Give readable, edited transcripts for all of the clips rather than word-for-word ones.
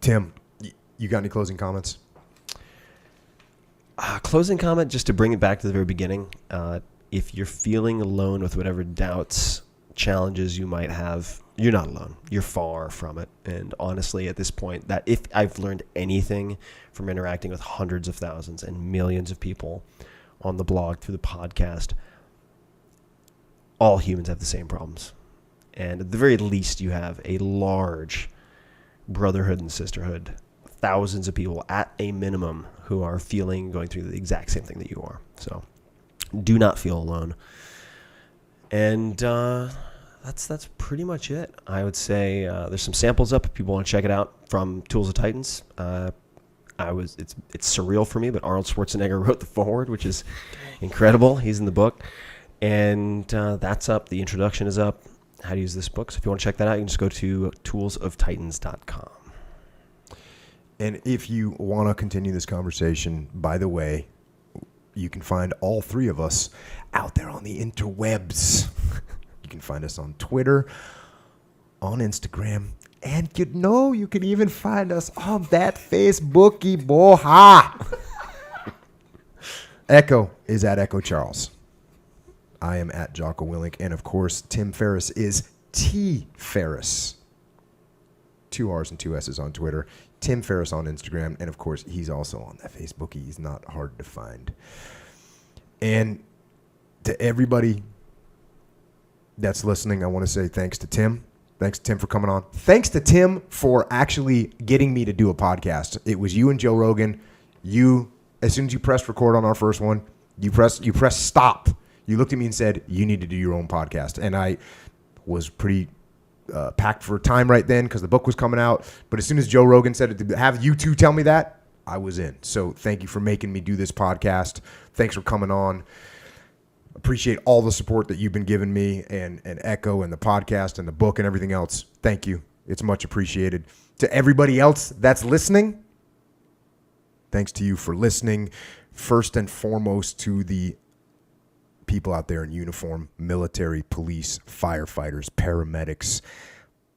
Tim, you got any closing comments? Closing comment, just to bring it back to the very beginning. If you're feeling alone with whatever doubts, challenges you might have, you're not alone. You're far from it. And honestly, at this point, that if I've learned anything from interacting with hundreds of thousands and millions of people on the blog, through the podcast, all humans have the same problems. And at the very least, you have a large brotherhood and sisterhood, thousands of people at a minimum who are going through the exact same thing that you are. So do not feel alone. And that's pretty much it. I would say there's some samples up if people want to check it out from Tools of Titans. It's surreal for me, but Arnold Schwarzenegger wrote the foreword, which is incredible. He's in the book. And that's up. The introduction is up. How to use this book. So if you want to check that out, you can just go to toolsoftitans.com. And if you want to continue this conversation, by the way, you can find all three of us out there on the interwebs. You can find us on Twitter, on Instagram, and you can even find us on that Facebooky boha. Echo is at Echo Charles. I am at Jocko Willink, and of course, Tim Ferriss is T Ferriss. 2 R's and 2 S's on Twitter. Tim Ferriss on Instagram, and of course, he's also on that Facebook. He's not hard to find. And to everybody that's listening, I want to say thanks to Tim. Thanks to Tim for coming on. Thanks to Tim for actually getting me to do a podcast. It was you and Joe Rogan. As soon as you pressed record on our first one, you pressed stop. You looked at me and said, you need to do your own podcast. And I was pretty packed for time right then because the book was coming out. But as soon as Joe Rogan said to have you two tell me that, I was in. So thank you for making me do this podcast. Thanks for coming on. Appreciate all the support that you've been giving me and Echo and the podcast and the book and everything else. Thank you. It's much appreciated. To everybody else that's listening, thanks to you for listening. First and foremost to the people out there in uniform, military, police, firefighters, paramedics.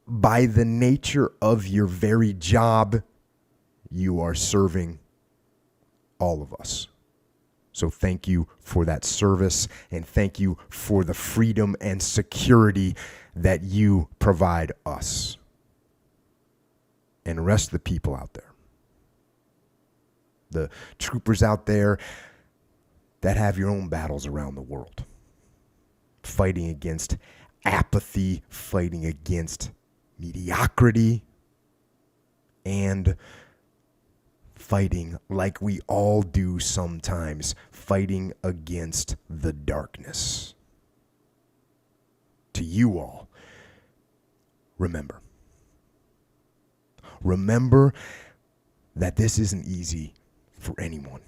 By the nature of your very job, you are serving all of us. So thank you for that service, and thank you for the freedom and security that you provide us and the rest of the people out there. The troopers out there that have your own battles around the world, fighting against apathy, fighting against mediocrity, and fighting like we all do sometimes, fighting against the darkness. To you all, remember that this isn't easy for anyone.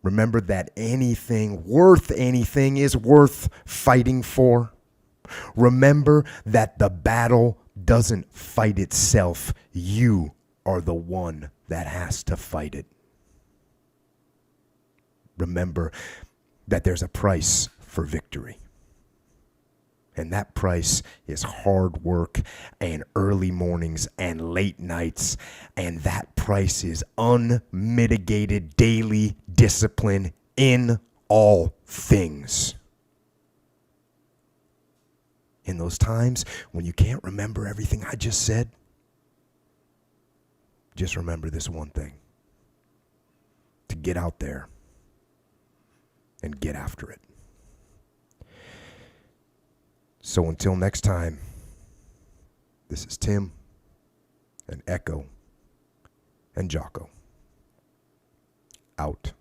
Remember that anything is worth fighting for. Remember that the battle doesn't fight itself. You are the one that has to fight it. Remember that there's a price for victory. And that price is hard work and early mornings and late nights. And that price is unmitigated daily discipline in all things. In those times when you can't remember everything I just said, just remember this one thing: to get out there and get after it. So until next time, this is Tim and Echo and Jocko. Out.